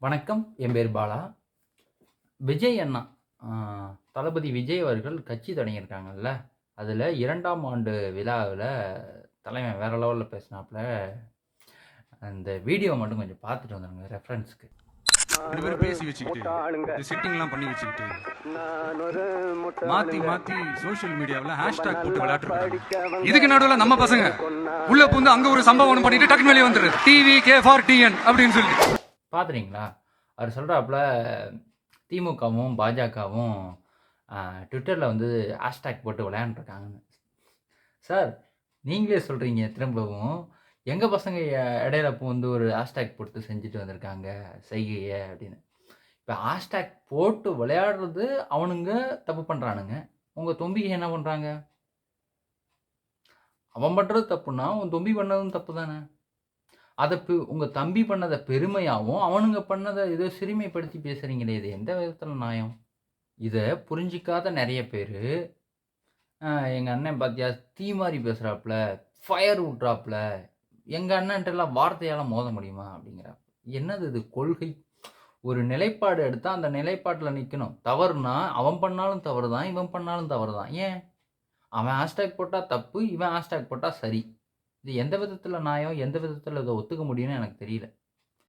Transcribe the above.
வணக்கம். என் பேர் பாலா. விஜய் அண்ணா ஆ தளபதி விஜய் அவர்கள் கட்சி தொடங்கியிருக்காங்கல்ல, அதில 2ஆம் ஆண்டு விழாவில தலைவன் வேற லெவல்ல பேசினாப்புல. அந்த வீடியோ மட்டும் கொஞ்சம் பார்த்துட்டு வந்துருங்க ரெஃபரன்ஸ்க்கு. 2 பேரும் பேசி வச்சுக்கிட்டு இந்த செட்டிங்லாம் பண்ணி வச்சுக்கிட்டு மாத்தி மாத்தி சோஷியல் மீடியாவில் ஹேஷ்டாக் போட்டு விளையாட்டுருக்காங்க. இதுக்கு நடுவில் நம்ம பசங்க உள்ள பூந்து அங்க ஒரு சம்பவம் பண்ணிட்டு டக்குனு வெளியே வந்துடுது. டிவி கே ஃபார் டிஎன் அப்படின்னு சொல்லி பார்த்துறீங்களா? அவர் சொல்கிறாப்புல திமுகவும் பாஜகவும் ட்விட்டரில் வந்து ஹேஷ்டாக் போட்டு விளையாண்டுருக்காங்கன்னு. சார், நீங்களே சொல்கிறீங்க திரும்பவும், எங்கள் பசங்க இடையில வந்து ஒரு ஹேஷ்டாக் போட்டு செஞ்சுட்டு வந்திருக்காங்க செய்கையை அப்படின்னு. இப்போ ஹேஷ்டாக் போட்டு விளையாடுறது அவனுங்க தப்பு பண்ணுறானுங்க. உங்கள் தொம்பிகை என்ன பண்ணுறாங்க? அவன் பண்ணுறது தப்புன்னா உன் தொம்பி பண்ணதும் தப்பு தானே. அதை உங்கள் தம்பி பண்ணதை பெருமையாகவும் அவனுங்க பண்ணதை ஏதோ சிறுமைப்படுத்தி பேசுகிறீங்களே, இது எந்த விதத்தில் நியாயம்? இதை புரிஞ்சிக்காத நிறைய பேர் எங்கள் அண்ணன் பார்த்தியா தீ மாதிரி பேசுகிறாப்புல, ஃபயர் விட்றாப்புல, எங்கள் அண்ணன்ட்டெல்லாம் வார்த்தையால் மோத முடியுமா அப்படிங்கிறாப்புல. என்னது இது கொள்கை? ஒரு நிலைப்பாடு எடுத்தால் அந்த நிலைப்பாட்டில் நிற்கணும். தவறுனா அவன் பண்ணாலும் தவறு தான், இவன் பண்ணாலும் தவறு தான். ஏன் அவன் ஹேஷ்டேக் போட்டால் தப்பு, இவன் ஹேஷ்டேக் போட்டால் சரி? இது எந்த விதத்தில் நியாயம், எந்த விதத்தில் இதை ஒத்துக்க முடியும்னு எனக்கு தெரியல.